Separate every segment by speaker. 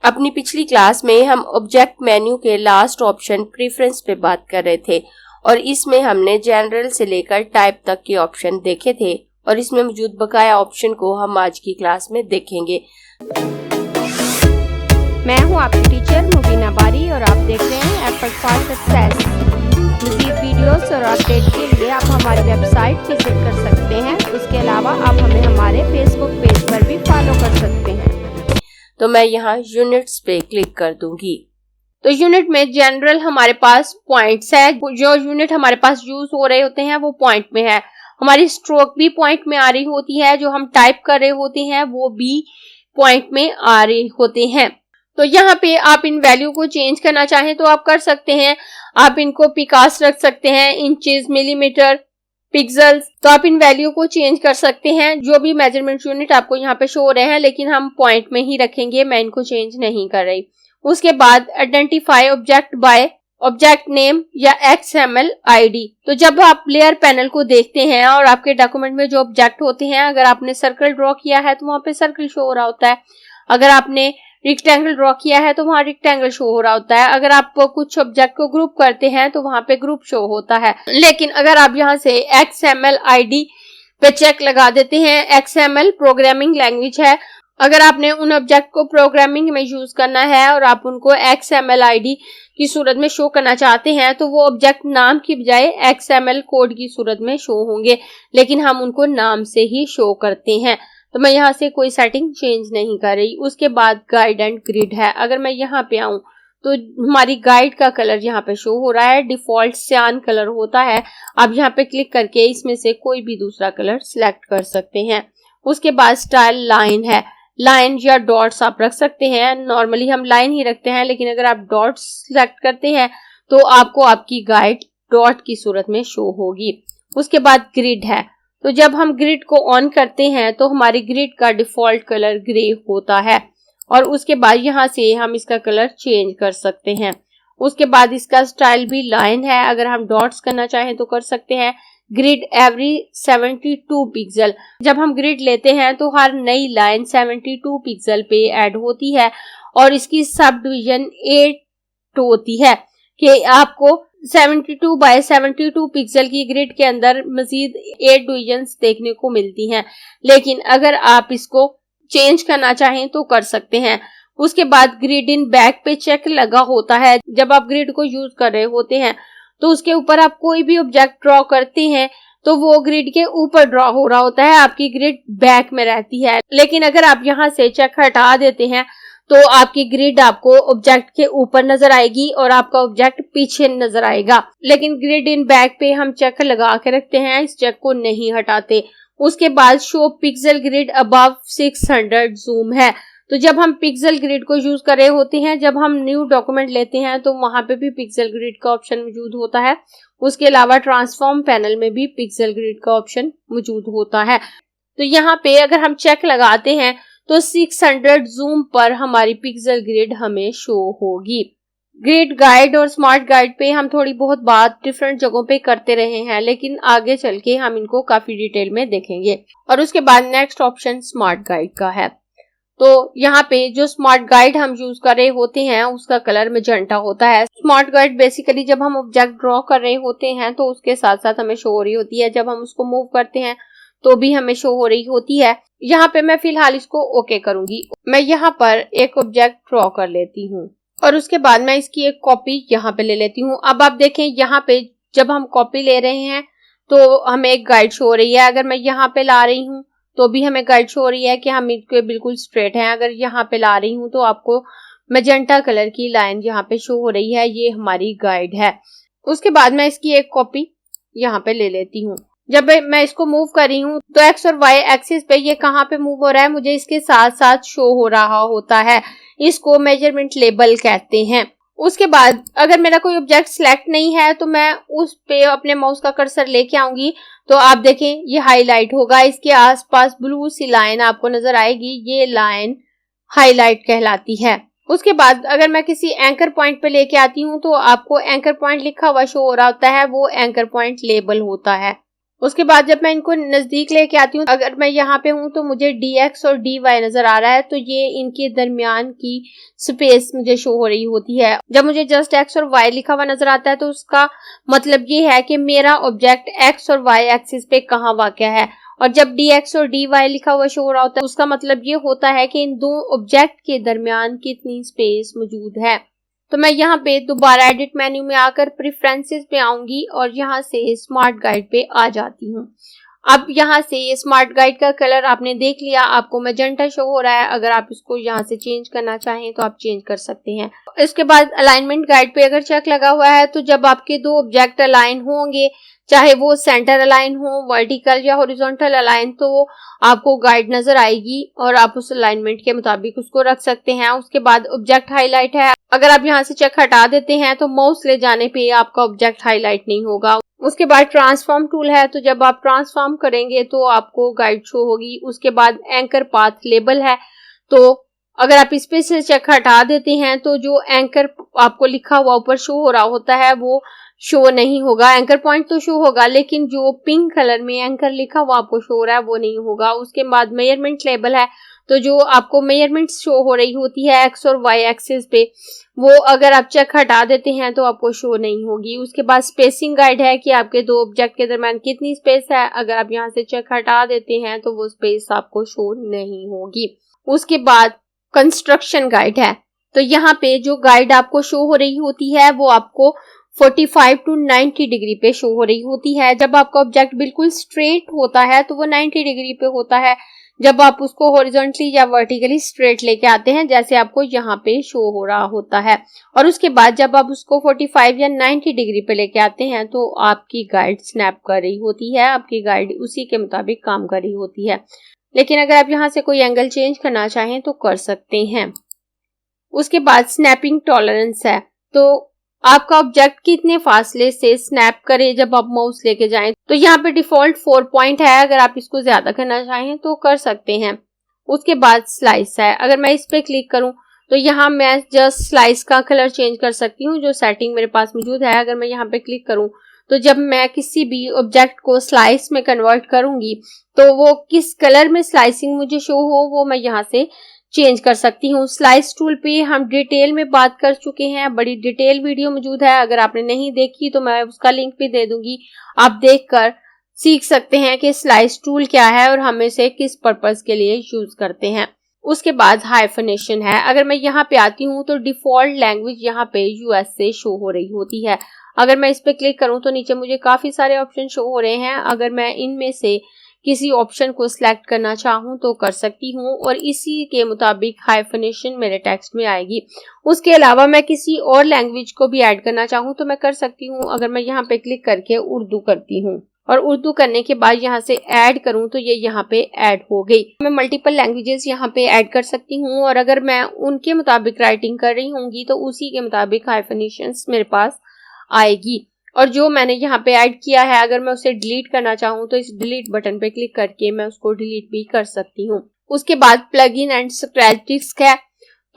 Speaker 1: अपनी पिछली क्लास में हम ऑब्जेक्ट मेन्यू के लास्ट ऑप्शन प्रेफरेंस पे बात कर रहे थे और इसमें हमने जनरल से लेकर टाइप तक के ऑप्शन देखे थे और इसमें मौजूद बकाया ऑप्शन को हम आज की क्लास में देखेंगे।
Speaker 2: मैं हूं आपकी टीचर मुबीना बारी और आप देख रहे हैं एफर्ट फॉर सक्सेस। मज़ीद वीडियोस और अपडेट के लिए आप हमारी वेबसाइट विजिट कर सकते हैं। इसके अलावा आप हमें हमारे फेसबुक पेज पर भी फॉलो कर सकते हैं।
Speaker 1: तो मैं यहाँ यूनिट्स पे क्लिक कर दूंगी।
Speaker 2: तो यूनिट में जनरल हमारे पास पॉइंट्स है, जो यूनिट हमारे पास यूज हो रहे होते हैं वो पॉइंट में है। हमारी स्ट्रोक भी पॉइंट में आ रही होती है, जो हम टाइप कर रहे होते हैं वो भी पॉइंट में आ रहे होते हैं। तो यहाँ पे आप इन वैल्यू को चेंज करना चाहें तो आप कर सकते हैं। आप इनको पिकास रख सकते हैं, इंचेस, मिलीमीटर, पिक्सल्स। तो आप इन वैल्यू को चेंज कर सकते हैं। जो भी मेजरमेंट यूनिट आपको यहाँ पे शो हो रहे हैं, लेकिन हम पॉइंट में ही रखेंगे, मैं इनको चेंज नहीं कर रही। उसके बाद identify object by object name या XML ID। तो जब आप लेयर पैनल को देखते हैं और आपके डॉक्यूमेंट में जो ऑब्जेक्ट होते हैं, अगर आपने सर्कल ड्रॉ किया है तो वहां पे सर्कल शो हो रहा होता है। अगर आपने रेक्टेंगल ड्रॉ किया है तो वहां रेक्टेंगल शो हो रहा होता है। अगर आप कुछ ऑब्जेक्ट को ग्रुप करते हैं तो वहां पे ग्रुप शो होता है। लेकिन अगर आप यहाँ से XML ID पे चेक लगा देते हैं, XML प्रोग्रामिंग लैंग्वेज है, अगर आपने उन ऑब्जेक्ट को प्रोग्रामिंग में यूज करना है और आप उनको XML ID की सूरत में शो करना चाहते हैं, तो वो ऑब्जेक्ट नाम की बजाय XML कोड की सूरत में शो होंगे, लेकिन हम उनको नाम से ही शो करते हैं। तो मैं यहाँ से कोई सेटिंग चेंज नहीं कर रही। उसके बाद गाइड एंड ग्रिड है। अगर मैं यहाँ पे आऊं तो हमारी गाइड का कलर यहाँ पे शो हो रहा है, डिफॉल्ट सियान कलर होता है। आप यहाँ पे क्लिक करके इसमें से कोई भी दूसरा कलर सिलेक्ट कर सकते हैं। उसके बाद स्टाइल लाइन है। लाइन या डॉट्स आप रख सकते हैं। नॉर्मली हम लाइन ही रखते हैं, लेकिन अगर आप डॉट्स सिलेक्ट करते हैं तो आपको आपकी गाइड डॉट की सूरत में शो होगी। उसके बाद ग्रिड है। तो जब हम ग्रिड को ऑन करते हैं तो हमारी ग्रिड का डिफॉल्ट कलर ग्रे होता है और उसके बाद यहाँ से हम इसका कलर चेंज कर सकते हैं। उसके बाद इसका स्टाइल भी लाइन है। अगर हम डॉट्स करना चाहें तो कर सकते हैं। Grid every 72 pixel. जब हम ग्रिड लेते हैं तो हर नई लाइन 72 पिक्सल पे ऐड होती है और इसकी सब डिवीजन 8 होती है कि आपको 72 बाय 72 पिक्सल की ग्रिड के अंदर मजीद 8 डिवीजन्स देखने को मिलती हैं। लेकिन अगर आप इसको चेंज करना चाहें तो कर सकते हैं। उसके बाद ग्रिड इन बैक पे चेक लगा होता है। जब आप ग्रिड को यूज कर रहे होते हैं तो उसके ऊपर आप कोई भी ऑब्जेक्ट ड्रॉ करते हैं तो वो ग्रिड के ऊपर ड्रॉ हो रहा होता है, आपकी ग्रिड बैक में रहती है। लेकिन अगर आप यहाँ से चेक हटा देते हैं तो आपकी ग्रिड आपको ऑब्जेक्ट के ऊपर नजर आएगी और आपका ऑब्जेक्ट पीछे नजर आएगा। लेकिन ग्रिड इन बैक पे हम चेक लगा के रखते हैं, इस चेक को नहीं हटाते। उसके बाद show pixel grid above 600 zoom है। तो जब हम पिक्सल ग्रिड को यूज कर रहे होते हैं, जब हम न्यू डॉक्यूमेंट लेते हैं तो वहां पे भी पिक्सल ग्रिड का ऑप्शन मौजूद होता है। उसके अलावा ट्रांसफॉर्म पैनल में भी पिक्सल ग्रिड का ऑप्शन मौजूद होता है। तो यहाँ पे अगर हम चेक लगाते हैं तो 600 जूम पर हमारी पिक्सल ग्रिड हमें शो होगी। ग्रिड गाइड और स्मार्ट गाइड पे हम थोड़ी बहुत बात डिफरेंट जगहों पे करते रहे हैं, लेकिन आगे चल के हम इनको काफी डिटेल में देखेंगे। और उसके बाद नेक्स्ट ऑप्शन स्मार्ट गाइड का है। तो यहाँ पे जो स्मार्ट गाइड हम यूज कर रहे होते हैं उसका कलर मैजेंटा होता है। स्मार्ट गाइड बेसिकली जब हम ऑब्जेक्ट ड्रॉ कर रहे होते हैं तो उसके साथ साथ हमें शो हो रही होती है। जब हम उसको मूव करते हैं तो भी हमें शो हो रही होती है। यहाँ पे मैं फिलहाल इसको ओके करूंगी। मैं यहाँ पर एक ऑब्जेक्ट ड्रॉ कर लेती हूँ और उसके बाद मैं इसकी एक कॉपी यहाँ पे ले लेती हूँ। अब आप देखें यहाँ पे जब हम कॉपी ले रहे हैं तो हमें एक गाइड शो हो रही है। अगर मैं यहाँ पे ला रही हूँ तो भी हमें गाइड शो हो रही है कि हम इसके बिल्कुल स्ट्रेट हैं। अगर यहाँ पे ला रही हूँ तो आपको मैजेंटा कलर की लाइन यहाँ पे शो हो रही है, ये हमारी गाइड है। उसके बाद मैं इसकी एक कॉपी यहाँ पे ले लेती हूँ। जब मैं इसको मूव कर रही हूँ तो एक्स और वाई एक्सिस पे ये कहाँ पे मूव हो रहा है मुझे इसके साथ साथ शो हो रहा होता है। इसको मेजरमेंट लेबल कहते हैं। उसके बाद अगर मेरा कोई ऑब्जेक्ट सिलेक्ट नहीं है तो मैं उस पे अपने माउस का कर्सर लेके आऊंगी तो आप देखें ये हाईलाइट होगा। इसके आसपास ब्लू सी लाइन आपको नजर आएगी, ये लाइन हाईलाइट कहलाती है। उसके बाद अगर मैं किसी एंकर पॉइंट पे लेके आती हूँ तो आपको एंकर पॉइंट लिखा हुआ शो हो रहा होता है, वो एंकर पॉइंट लेबल होता है। उसके बाद जब मैं इनको नजदीक लेके आती हूँ, अगर मैं यहाँ पे हूँ तो मुझे dx और dy नजर आ रहा है, तो ये इनके दरमियान की स्पेस मुझे शो हो रही होती है। जब मुझे जस्ट x और y लिखा हुआ नजर आता है तो उसका मतलब ये है कि मेरा ऑब्जेक्ट x और y एक्सिस पे कहाँ वाक़या है, और जब dx और dy लिखा हुआ शो हो रहा होता है उसका मतलब ये होता है कि इन दो ऑब्जेक्ट के दरमियान कितनी स्पेस मौजूद है। तो मैं यहाँ पे दोबारा एडिट मेन्यू में आकर प्रेफरेंसेस पे आऊंगी और यहाँ से स्मार्ट गाइड पे आ जाती हूँ। अब यहाँ से ये स्मार्ट गाइड का कलर आपने देख लिया, आपको मैजेंटा शो हो रहा है। अगर आप इसको यहाँ से चेंज करना चाहें तो आप चेंज कर सकते हैं। इसके बाद अलाइनमेंट गाइड पे अगर चेक लगा हुआ है तो जब आपके दो ऑब्जेक्ट अलाइन होंगे, चाहे वो सेंटर अलाइन हो, वर्टिकल या हॉरिजॉन्टल अलाइन, तो आपको गाइड नजर आएगी और आप उस अलाइनमेंट के मुताबिक उसको रख सकते हैं। उसके बाद ऑब्जेक्ट हाईलाइट है, अगर आप यहाँ से चेक हटा देते हैं तो माउस ले जाने पे आपका ऑब्जेक्ट हाईलाइट नहीं होगा। उसके बाद ट्रांसफॉर्म टूल है, तो जब आप ट्रांसफॉर्म करेंगे तो आपको गाइड शो होगी। उसके बाद एंकर पाथ लेबल है, तो अगर आप इस पे से चेक हटा देते हैं तो जो एंकर आपको लिखा हुआ ऊपर शो हो रहा होता है वो शो नहीं होगा। एंकर पॉइंट तो शो होगा लेकिन जो पिंक कलर में एंकर लिखा हुआ आपको शो हो रहा है वो नहीं होगा। उसके बाद मेजरमेंट लेबल है, तो जो आपको मेजरमेंट शो हो रही होती है एक्स और वाई एक्सिस पे, वो अगर आप चेक हटा देते हैं तो आपको शो नहीं होगी। उसके बाद स्पेसिंग गाइड है कि आपके दो ऑब्जेक्ट के दरम्यान कितनी स्पेस है, अगर आप यहाँ से चेक हटा देते हैं तो वो स्पेस आपको शो नहीं होगी। उसके बाद कंस्ट्रक्शन गाइड है, तो यहाँ पे जो गाइड आपको शो हो रही होती है वो आपको 45 टू 90 डिग्री पे शो हो रही होती है। जब आपका ऑब्जेक्ट बिल्कुल स्ट्रेट होता है तो वो 90 डिग्री पे होता है। जब आप उसको हॉरिजॉन्टली या वर्टिकली स्ट्रेट लेके आते हैं जैसे आपको यहाँ पे शो हो रहा होता है, और उसके बाद जब आप उसको 45 या 90 डिग्री पे लेके आते हैं तो आपकी गाइड स्नैप कर रही होती है, आपकी गाइड उसी के मुताबिक काम कर रही होती है। लेकिन अगर आप यहाँ से कोई एंगल चेंज करना चाहें तो कर सकते हैं। उसके बाद स्नैपिंग टॉलरेंस है, तो आपका ऑब्जेक्ट कितने फासले से स्नैप करे जब आप माउस लेके जाएं, तो यहाँ पे डिफॉल्ट 4 पॉइंट है, अगर आप इसको ज्यादा करना चाहें तो कर सकते हैं। उसके बाद स्लाइस है, अगर मैं इस पे क्लिक करूं तो यहाँ मैं जस्ट स्लाइस का कलर चेंज कर सकती हूँ जो सेटिंग मेरे पास मौजूद है। अगर मैं यहाँ पे क्लिक करूं तो जब मैं किसी भी ऑब्जेक्ट को स्लाइस में कन्वर्ट करूंगी तो वो किस कलर में स्लाइसिंग मुझे शो हो वो मैं यहाँ से चेंज कर सकती हूँ। स्लाइस टूल पे हम डिटेल में बात कर चुके हैं, बड़ी डिटेल वीडियो मौजूद है, अगर आपने नहीं देखी तो मैं उसका लिंक भी दे दूंगी, आप देखकर सीख सकते हैं कि स्लाइस टूल क्या है और हम इसे किस पर्पस के लिए यूज करते हैं। उसके बाद हाइफनेशन है, अगर मैं यहाँ पे आती हूँ तो डिफॉल्ट लैंग्वेज यहाँ पे यूएस से शो हो रही होती है। अगर मैं इस पे क्लिक करूँ तो नीचे मुझे काफी सारे ऑप्शन शो हो रहे हैं, अगर मैं इनमें से किसी ऑप्शन को सिलेक्ट करना चाहूँ तो कर सकती हूँ और इसी के मुताबिक हाइफनेशन मेरे टेक्स्ट में आएगी। उसके अलावा मैं किसी और लैंग्वेज को भी ऐड करना चाहूँ तो मैं कर सकती हूँ। अगर मैं यहाँ पे क्लिक करके उर्दू करती हूँ और उर्दू करने के बाद यहाँ से ऐड करूँ तो ये यहाँ पे ऐड हो गई। मैं मल्टीपल लैंग्वेजेस यहाँ पे ऐड कर सकती हूँ और अगर मैं उनके मुताबिक राइटिंग कर रही होंगी तो उसी के मुताबिक हाइफनेशंस मेरे पास आएगी। और जो मैंने यहाँ पे ऐड किया है अगर मैं उसे डिलीट करना चाहूँ तो इस डिलीट बटन पे क्लिक करके मैं उसको डिलीट भी कर सकती हूँ। उसके बाद प्लगइन एंड स्क्रैच डिस्क है,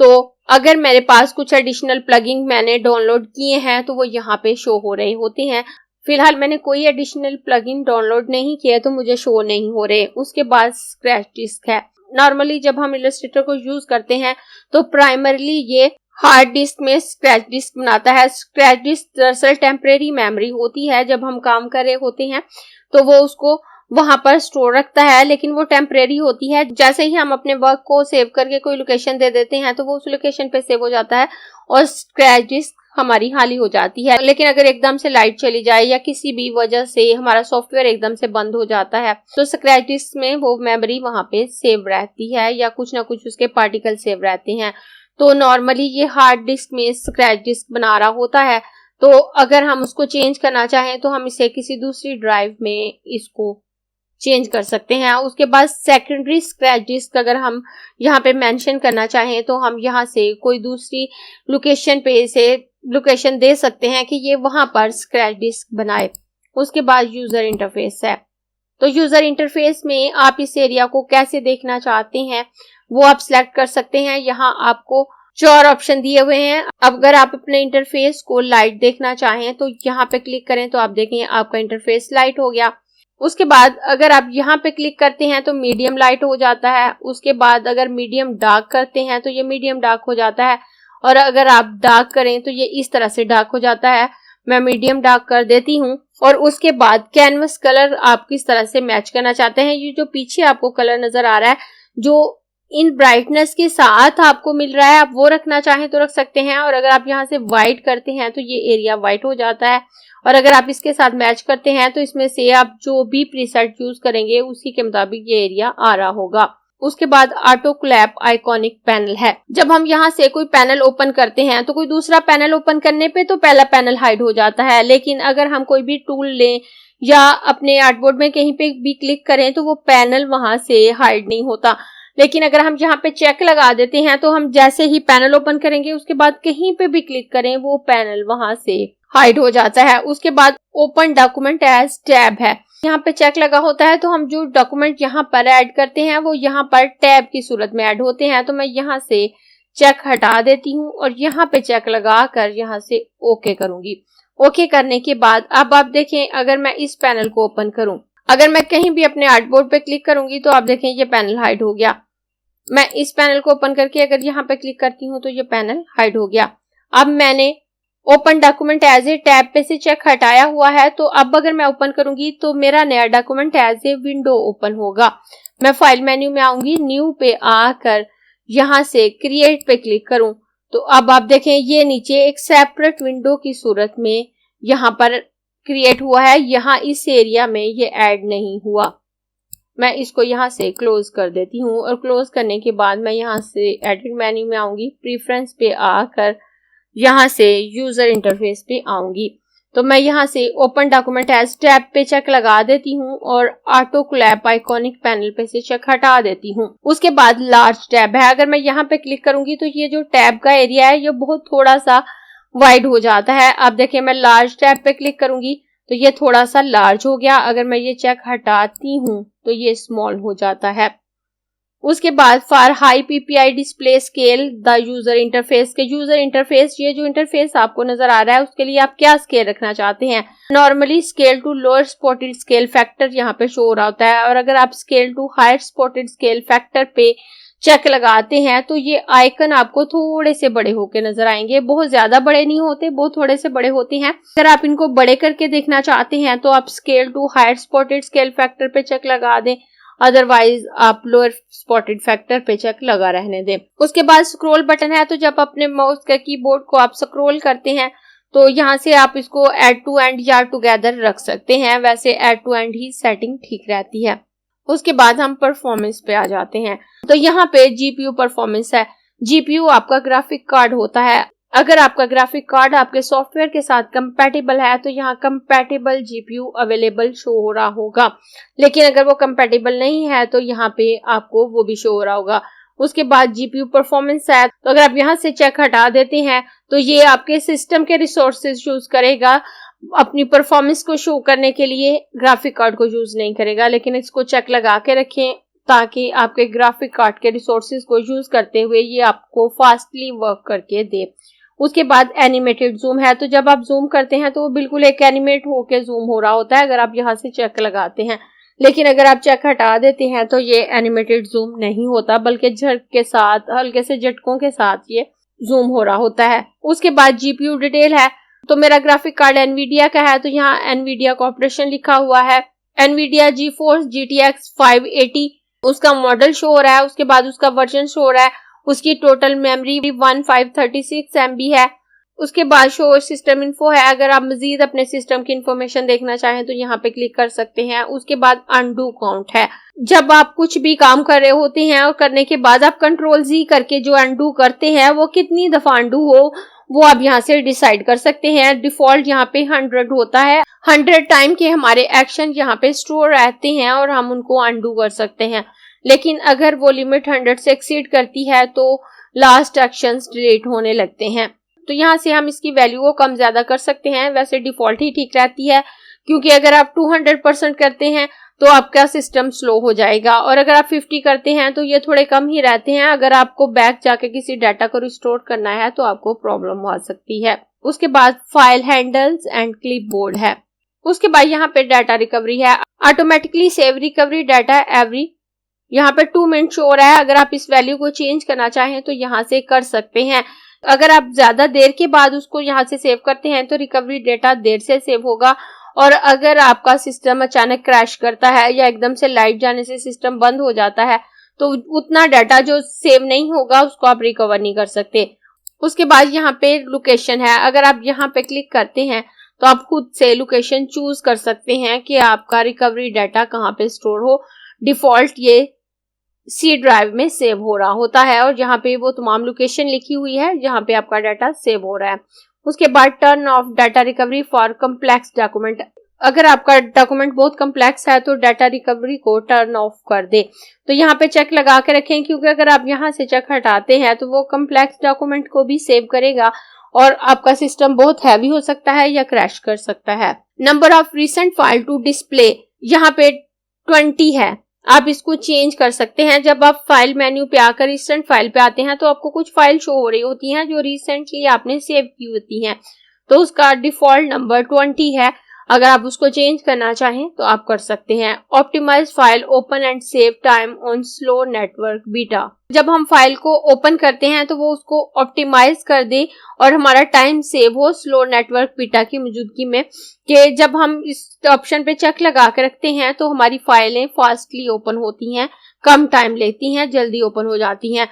Speaker 2: तो अगर मेरे पास कुछ एडिशनल प्लगइन मैंने डाउनलोड किए हैं तो वो यहाँ पे शो हो रहे होते हैं। फिलहाल मैंने कोई एडिशनल प्लगइन डाउनलोड नहीं किया तो मुझे शो नहीं हो रहे। उसके बाद स्क्रैच डिस्क है, नॉर्मली जब हम इलस्ट्रेटर को यूज करते हैं तो प्राइमरली ये हार्ड डिस्क में स्क्रैच डिस्क बनाता है। स्क्रैच डिस्क दरअसल टेम्परेरी मेमोरी होती है, जब हम काम कर रहे होते हैं तो वो उसको वहां पर स्टोर रखता है, लेकिन वो टेम्परेरी होती है। जैसे ही हम अपने वर्क को सेव करके कोई लोकेशन दे देते हैं तो वो उस लोकेशन पे सेव हो जाता है और स्क्रैच डिस्क हमारी खाली हो जाती है। लेकिन अगर एकदम से लाइट चली जाए या किसी भी वजह से हमारा सॉफ्टवेयर एकदम से बंद हो जाता है तो स्क्रैच डिस्क में वो मेमोरी वहां पे सेव रहती है या कुछ ना कुछ उसके पार्टिकल सेव रहते हैं। तो नॉर्मली ये हार्ड डिस्क में स्क्रैच डिस्क बना रहा होता है, तो अगर हम उसको चेंज करना चाहें तो हम इसे किसी दूसरी ड्राइव में इसको चेंज कर सकते हैं। उसके बाद सेकेंडरी स्क्रैच डिस्क अगर हम यहाँ पे मेंशन करना चाहें तो हम यहाँ से कोई दूसरी लोकेशन पे से लोकेशन दे सकते हैं कि ये वहां पर स्क्रैच डिस्क बनाए। उसके बाद यूजर इंटरफेस है, तो यूजर इंटरफेस में आप इस एरिया को कैसे देखना चाहते हैं वो आप सिलेक्ट कर सकते हैं। यहाँ आपको 4 ऑप्शन दिए हुए हैं। अब अगर आप अपने इंटरफेस को लाइट देखना चाहें तो यहाँ पे क्लिक करें तो आप देखें आपका इंटरफेस लाइट हो गया। उसके बाद अगर आप यहाँ पे क्लिक करते हैं तो मीडियम लाइट हो जाता है। उसके बाद अगर मीडियम डार्क करते हैं तो ये मीडियम डार्क हो जाता है, और अगर आप डार्क करें तो ये इस तरह से डार्क हो जाता है। मैं मीडियम डार्क कर देती हूँ। और उसके बाद कैनवस कलर आप किस तरह से मैच करना चाहते हैं, ये जो पीछे आपको कलर नजर आ रहा है जो इन ब्राइटनेस के साथ आपको मिल रहा है, आप वो रखना चाहें तो रख सकते हैं। और अगर आप यहाँ से व्हाइट करते हैं तो ये एरिया व्हाइट हो जाता है, और अगर आप इसके साथ मैच करते हैं तो इसमें से आप जो भी प्रीसेट यूज करेंगे उसी के मुताबिक ये एरिया आ रहा होगा। उसके बाद ऑटो क्लैप आइकॉनिक पैनल है। जब हम यहाँ से कोई पैनल ओपन करते हैं तो कोई दूसरा पैनल ओपन करने पे तो पहला पैनल हाइड हो जाता है, लेकिन अगर हम कोई भी टूल लें या अपने आर्टबोर्ड में कहीं पे भी क्लिक करें तो वो पैनल वहां से हाइड नहीं होता। लेकिन अगर हम यहाँ पे चेक लगा देते हैं तो हम जैसे ही पैनल ओपन करेंगे उसके बाद कहीं पे भी क्लिक करें वो पैनल वहां से हाइड हो जाता है। उसके बाद ओपन डॉक्यूमेंट एज टैब है। यहाँ पे चेक लगा होता है तो हम जो डॉक्यूमेंट यहाँ पर ऐड करते हैं वो यहाँ पर टैब की सूरत में ऐड होते हैं। तो मैं यहाँ से चेक हटा देती हूँ और यहाँ पे चेक लगा कर यहाँ से ओके करूंगी। ओके करने के बाद अब आप देखें, अगर मैं इस पैनल को ओपन करूं, अगर मैं कहीं भी अपने आर्टबोर्ड पे क्लिक करूंगी तो आप देखें ये पैनल हाइड हो गया। मैं इस पैनल को ओपन करके अगर यहाँ पे क्लिक करती हूँ तो ये पैनल हाइड हो गया। अब मैंने open document as a tab पे से चेक हटाया हुआ है, तो अब अगर मैं ओपन करूंगी तो मेरा नया document as a window open होगा। मैं फाइल मेन्यू में आऊंगी, न्यू पे आकर यहाँ से क्रिएट पे क्लिक करूं तो अब आप देखें ये नीचे एक सेपरेट विंडो की सूरत में यहाँ पर क्रिएट हुआ है। यहाँ इस एरिया में ये ऐड नहीं हुआ। मैं इसको यहाँ से क्लोज कर देती हूँ और क्लोज करने के बाद मैं यहाँ से एडिट मेन्यू में आऊंगी, प्रीफरेंस पे आकर यहाँ से यूजर इंटरफेस पे आऊंगी। तो मैं यहाँ से ओपन डॉक्यूमेंट एज टैब पे चेक लगा देती हूँ और ऑटो क्लैप आइकॉनिक पैनल पे से चेक हटा देती हूँ। उसके बाद लार्ज टैब है। अगर मैं यहाँ पे क्लिक करूंगी तो ये जो टैब का एरिया है ये बहुत थोड़ा सा वाइड हो जाता है। आप देखिए मैं लार्ज टैब पे क्लिक करूंगी तो ये थोड़ा सा लार्ज हो गया। अगर मैं ये चेक हटाती हूँ तो ये स्मॉल हो जाता है। उसके बाद for high PPI display scale the user interface के यूजर इंटरफेस, ये जो इंटरफेस आपको नजर आ रहा है उसके लिए आप क्या स्केल रखना चाहते हैं। Normally scale to lower supported scale factor यहाँ पे शो हो रहा होता है, और अगर आप scale to higher supported scale factor पे चेक लगाते हैं तो ये आइकन आपको थोड़े से बड़े होके नजर आएंगे। बहुत ज्यादा बड़े नहीं होते, बहुत थोड़े से बड़े होते हैं। अगर आप इनको बड़े करके देखना चाहते हैं तो आप scale to higher supported scale factor पे चेक लगा दें, अदरवाइज आप लोअर स्पॉटेड फैक्टर पे चेक लगा रहने दें। उसके बाद स्क्रॉल बटन है। तो जब अपने माउस के कीबोर्ड को आप स्क्रॉल करते हैं तो यहाँ से आप इसको एड टू एंड या टुगेदर रख सकते हैं। वैसे एड टू एंड ही सेटिंग ठीक रहती है। उसके बाद हम परफॉर्मेंस पे आ जाते हैं। तो यहाँ पे जीपीयू परफॉर्मेंस है। जीपीयू आपका ग्राफिक कार्ड होता है। अगर आपका ग्राफिक कार्ड आपके सॉफ्टवेयर के साथ कंपैटिबल है तो यहाँ कंपैटिबल जीपीयू अवेलेबल शो हो रहा होगा, लेकिन अगर वो कंपैटिबल नहीं है तो यहाँ पे आपको वो भी शो हो रहा होगा। उसके बाद जीपीयू परफॉर्मेंस है। तो अगर आप यहाँ से चेक हटा देते हैं तो ये आपके सिस्टम के रिसोर्सेज यूज करेगा, अपनी परफॉर्मेंस को शो करने के लिए ग्राफिक कार्ड को यूज नहीं करेगा। लेकिन इसको चेक लगा के रखें ताकि आपके ग्राफिक कार्ड के रिसोर्सेज को यूज करते हुए ये आपको फास्टली वर्क करके दे। उसके बाद एनिमेटेड जूम है। तो जब आप जूम करते हैं तो वो बिल्कुल एक एनिमेट होके जूम हो रहा होता है अगर आप यहाँ से चेक लगाते हैं। लेकिन अगर आप चेक हटा देते हैं तो ये एनिमेटेड जूम नहीं होता, बल्कि झटके के साथ, हल्के से झटकों के साथ ये जूम हो रहा होता है। उसके बाद जीपीयू डिटेल है। तो मेरा ग्राफिक कार्ड एनवीडिया का है तो यहाँ एनवीडिया कॉर्पोरेशन लिखा हुआ है। एनवीडिया GeForce GTX 580 उसका मॉडल शो हो रहा है। उसके बाद उसका वर्जन शो हो रहा है। उसकी टोटल मेमोरी 1536 MB है। उसके बाद शो सिस्टम इन्फो है। अगर आप मजीद अपने सिस्टम की इंफॉर्मेशन देखना चाहें तो यहाँ पे क्लिक कर सकते हैं। उसके बाद अनडू काउंट है। जब आप कुछ भी काम कर रहे होते हैं और करने के बाद आप Ctrl+Z करके जो अनडू करते हैं वो कितनी दफा अनडू हो वो आप यहाँ से डिसाइड कर सकते हैं। डिफॉल्ट यहाँ पे 100 होता है। 100 टाइम के हमारे एक्शन यहाँ पे स्टोर रहते हैं और हम उनको अनडू कर सकते हैं। लेकिन अगर वो लिमिट 100 से एक्सीड करती है तो लास्ट एक्शंस डिलीट होने लगते हैं। तो यहाँ से हम इसकी वैल्यू को कम ज्यादा कर सकते हैं। वैसे डिफॉल्ट ही ठीक रहती है, क्योंकि अगर आप 200% करते हैं तो आपका सिस्टम स्लो हो जाएगा, और अगर आप 50 करते हैं तो ये थोड़े कम ही रहते हैं। अगर आपको बैक जाके किसी डाटा को रिस्टोर करना है तो आपको प्रॉब्लम आ सकती है। उसके बाद फाइल हैंडल्स एंड क्लिपबोर्ड है। उसके बाद यहाँ पे डाटा रिकवरी है, automatically save recovery data every, यहाँ पे 2 मिनट शो हो रहा है। अगर आप इस वैल्यू को चेंज करना चाहें तो यहाँ से कर सकते हैं। अगर आप ज्यादा देर के बाद उसको यहाँ से सेव करते हैं तो रिकवरी डेटा देर से सेव होगा, और अगर आपका सिस्टम अचानक क्रैश करता है या एकदम से लाइट जाने से सिस्टम बंद हो जाता है तो उतना डाटा जो सेव नहीं होगा उसको आप रिकवर नहीं कर सकते। उसके बाद यहाँ पे लोकेशन है, अगर आप यहाँ पे क्लिक करते हैं तो आप खुद से लोकेशन चूज कर सकते हैं कि आपका रिकवरी डाटा कहाँ पे स्टोर हो। डिफॉल्ट ये सी ड्राइव में सेव हो रहा होता है और यहाँ पे वो तमाम लोकेशन लिखी हुई है जहाँ पे आपका डाटा सेव हो रहा है। उसके बाद turn off data recovery for complex document, अगर आपका डॉक्यूमेंट बहुत कम्प्लेक्स है तो डाटा रिकवरी को टर्न ऑफ कर दे। तो यहाँ पे चेक लगा के रखें, क्योंकि अगर आप यहाँ से चेक हटाते हैं तो वो कम्प्लेक्स डॉक्यूमेंट को भी सेव करेगा और आपका सिस्टम बहुत हैवी हो सकता है या क्रैश कर सकता है। Number of recent file to display यहाँ पे 20 है, आप इसको चेंज कर सकते हैं। जब आप फाइल मेन्यू पे आकर रिसेंट फाइल पे आते हैं तो आपको कुछ फाइल शो हो रही होती हैं जो रिसेंटली आपने सेव की होती हैं, तो उसका डिफॉल्ट नंबर 20 है। अगर आप उसको चेंज करना चाहें तो आप कर सकते हैं। Optimize file open and save time on slow network beta, जब हम फाइल को ओपन करते हैं तो वो उसको ऑप्टिमाइज कर दे और हमारा टाइम सेव हो स्लो नेटवर्क बीटा की मौजूदगी में, कि जब हम इस ऑप्शन पे चेक लगा के रखते हैं तो हमारी फाइलें फास्टली ओपन होती हैं, कम टाइम लेती हैं, जल्दी ओपन हो जाती हैं।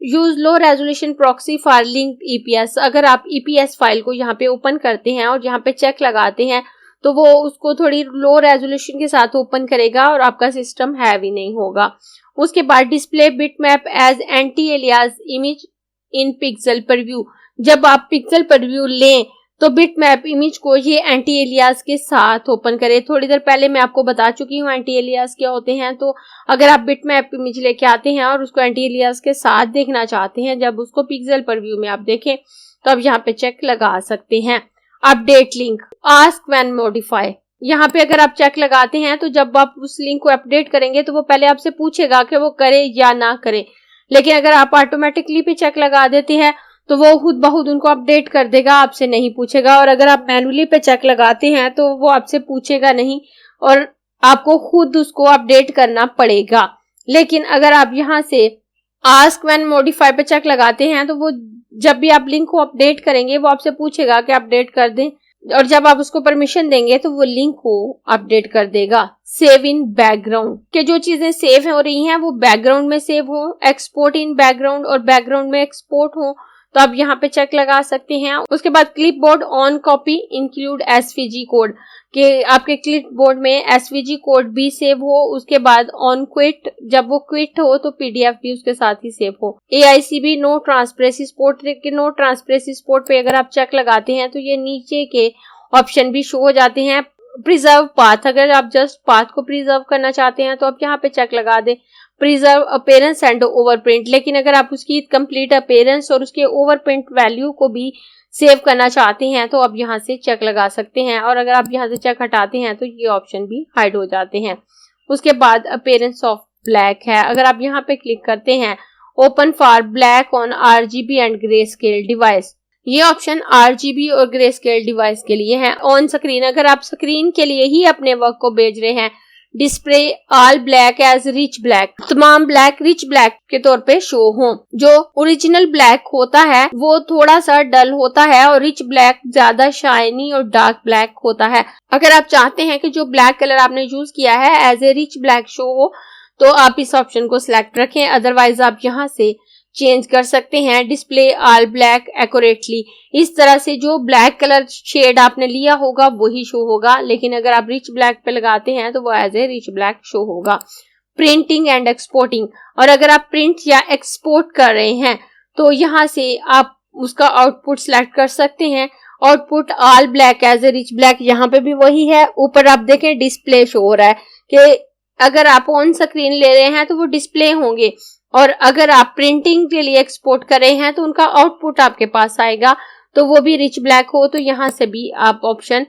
Speaker 2: Use low resolution proxy for linked EPS, अगर आप ईपीएस फाइल को यहाँ पे ओपन करते हैं और यहाँ पे चेक लगाते हैं तो वो उसको थोड़ी लो रेजोल्यूशन के साथ ओपन करेगा और आपका सिस्टम हैवी नहीं होगा। उसके बाद display bitmap as anti alias image in pixel preview, जब आप पिक्सल प्रीव्यू लें तो बिटमैप इमेज को ये एंटी एलियास के साथ ओपन करे। थोड़ी देर पहले मैं आपको बता चुकी हूँ एंटी एलियास क्या होते हैं, तो अगर आप बिटमैप इमेज लेके आते हैं और उसको एंटी एलियास के साथ देखना चाहते हैं जब उसको पिक्सल प्रीव्यू में आप देखें तो आप यहाँ पे चेक लगा सकते हैं। Update link ask when modify, यहाँ पे अगर आप चेक लगाते हैं तो जब आप उस लिंक को अपडेट करेंगे तो वो पहले आपसे पूछेगा कि वो करे या ना करे, लेकिन अगर आप ऑटोमेटिकली पे चेक लगा देते हैं तो वो खुद ब खुद उनको अपडेट कर देगा, आपसे नहीं पूछेगा। और अगर आप मैनुअली पे चेक लगाते हैं तो वो आपसे पूछेगा नहीं और आपको खुद उसको अपडेट करना पड़ेगा। लेकिन अगर आप यहाँ से आस्क व्हेन मॉडिफाई पे चेक लगाते हैं तो वो जब भी आप लिंक को अपडेट करेंगे वो आपसे पूछेगा कि अपडेट कर दें, और जब आप उसको परमिशन देंगे तो वो लिंक को अपडेट कर देगा। सेव इन बैकग्राउंड, के जो चीजें सेव हो रही हैं वो बैकग्राउंड में सेव हो, एक्सपोर्ट इन बैकग्राउंड और बैकग्राउंड में एक्सपोर्ट हो, तो आप यहाँ पे चेक लगा सकते हैं। उसके बाद clipboard on copy include SVG code, कि आपके क्लिपबोर्ड में एसवीजी कोड भी सेव हो। उसके बाद ऑन क्विट, जब वो क्विट हो तो पीडीएफ भी उसके साथ ही सेव हो। एआईसीबी नो ट्रांसपेरेंसी सपोर्ट, के नो ट्रांसपेरेंसी सपोर्ट पे अगर आप चेक लगाते हैं तो ये नीचे के ऑप्शन भी शो हो जाते हैं। प्रिजर्व पाथ, अगर आप जस्ट पाथ को प्रिजर्व करना चाहते हैं तो आप यहाँ पे चेक लगा दें प्रिजर्व अपीयरेंस एंड ओवरप्रिंट, लेकिन अगर आप उसकी कंप्लीट अपीयरेंस और उसके ओवरप्रिंट वैल्यू को भी सेव करना चाहते हैं तो आप यहाँ से चेक लगा सकते हैं, और अगर आप यहाँ से चेक हटाते हैं तो ये ऑप्शन भी हाइड हो जाते हैं। उसके बाद अपीयरेंस ऑफ ब्लैक है, अगर आप यहाँ पे क्लिक करते हैं open for black on RGB and grey scale device, ये ऑप्शन आरजीबी और ग्रे स्केल डिवाइस के लिए है। ऑन स्क्रीन, अगर आप स्क्रीन के लिए ही अपने वर्क को भेज रहे हैं, display all black as rich black, तमाम ब्लैक रिच ब्लैक के तौर पे शो हो। जो ओरिजिनल ब्लैक होता है वो थोड़ा सा डल होता है और रिच ब्लैक ज्यादा शाइनी और डार्क ब्लैक होता है। अगर आप चाहते हैं कि जो ब्लैक कलर आपने यूज किया है as a rich black show हो तो आप इस ऑप्शन को सिलेक्ट रखें, अदरवाइज आप यहाँ से चेंज कर सकते हैं डिस्प्ले ऑल ब्लैक एक्यूरेटली। इस तरह से जो ब्लैक कलर शेड आपने लिया होगा वही शो होगा, लेकिन अगर आप रिच ब्लैक पे लगाते हैं तो वो as a rich black show होगा। प्रिंटिंग एंड एक्सपोर्टिंग, और अगर आप प्रिंट या एक्सपोर्ट कर रहे हैं तो यहाँ से आप उसका आउटपुट सिलेक्ट कर सकते हैं। Output all black as a rich black, यहाँ पे भी वही है। ऊपर आप देखें डिस्प्ले शो हो रहा है कि अगर आप ऑन स्क्रीन ले रहे हैं तो वो डिस्प्ले होंगे, और अगर आप प्रिंटिंग के लिए एक्सपोर्ट कर रहे हैं तो उनका आउटपुट आपके पास आएगा, तो वो भी रिच ब्लैक हो। तो यहाँ से भी आप option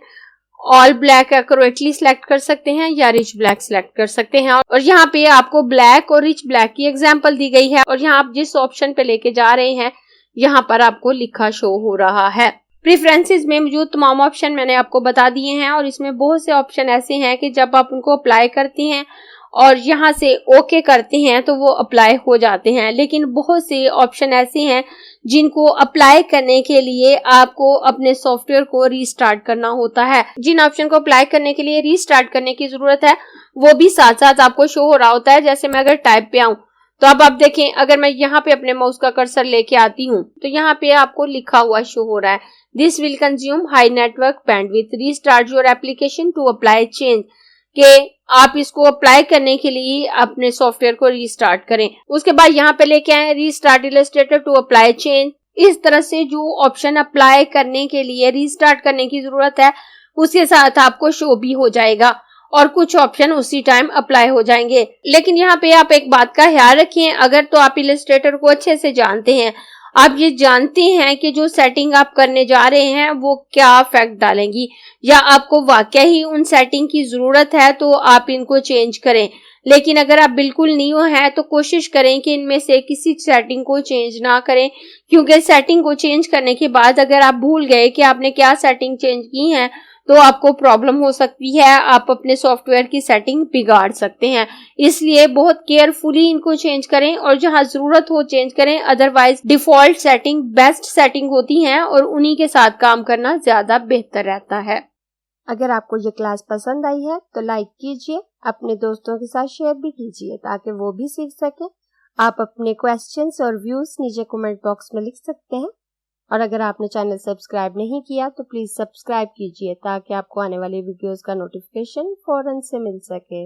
Speaker 2: all black accurately select कर सकते हैं या रिच ब्लैक सिलेक्ट कर सकते हैं। और यहाँ पे आपको ब्लैक और रिच ब्लैक की एग्जांपल दी गई है, और यहाँ आप जिस ऑप्शन पे लेके जा रहे हैं यहाँ पर आपको लिखा शो हो रहा है। प्रेफरेंसेस में मौजूद तमाम ऑप्शन मैंने आपको बता दिए हैं और इसमें बहुत से ऑप्शन ऐसे हैं कि जब आप उनको अप्लाई करते हैं और यहाँ से ओके करते हैं तो वो अप्लाई हो जाते हैं, लेकिन बहुत से ऑप्शन ऐसे हैं जिनको अप्लाई करने के लिए आपको अपने सॉफ्टवेयर को रीस्टार्ट करना होता है। जिन ऑप्शन को अप्लाई करने के लिए रीस्टार्ट करने की जरूरत है वो भी साथ साथ आपको शो हो रहा होता है। जैसे मैं अगर टाइप पे आऊं तो अब आप देखें, अगर मैं यहाँ पे अपने माउस का कर्सर लेके आती हूँ तो यहाँ पे आपको लिखा हुआ शो हो रहा है, this will consume high network bandwidth, restart your application to apply change, कि आप इसको अप्लाई करने के लिए अपने सॉफ्टवेयर को रीस्टार्ट करें। उसके बाद यहाँ पे लेके आए restart Illustrator to apply change. इस तरह से जो ऑप्शन अप्लाई करने के लिए रीस्टार्ट करने की जरूरत है उसके साथ आपको शो भी हो जाएगा और कुछ ऑप्शन उसी टाइम अप्लाई हो जाएंगे। लेकिन यहाँ पे आप एक बात का ख्याल रखें, अगर तो आप इलस्ट्रेटर को अच्छे से जानते हैं, आप ये जानते हैं कि जो सेटिंग आप करने जा रहे हैं वो क्या इफेक्ट डालेंगी या आपको वाकई ही उन सेटिंग की जरूरत है तो आप इनको चेंज करें। लेकिन अगर आप बिल्कुल न्यू हैं तो कोशिश करें कि इनमें से किसी सेटिंग को चेंज ना करें, क्योंकि सेटिंग को चेंज करने के बाद अगर आप भूल गए कि आपने क्या सेटिंग चेंज की है तो आपको प्रॉब्लम हो सकती है, आप अपने सॉफ्टवेयर की सेटिंग बिगाड़ सकते हैं। इसलिए बहुत केयरफुली इनको चेंज करें और जहां जरूरत हो चेंज करें, otherwise default setting best setting होती हैं और उन्हीं के साथ काम करना ज्यादा बेहतर रहता है।
Speaker 1: अगर आपको ये क्लास पसंद आई है तो लाइक कीजिए, अपने दोस्तों के साथ शेयर भी कीजिए ताकि वो भी सीख सकें। आप अपने क्वेश्चंस और व्यूज नीचे कमेंट बॉक्स में लिख सकते हैं और अगर आपने चैनल सब्सक्राइब नहीं किया तो प्लीज सब्सक्राइब कीजिए ताकि आपको आने वाली वीडियोस का नोटिफिकेशन फौरन से मिल सके।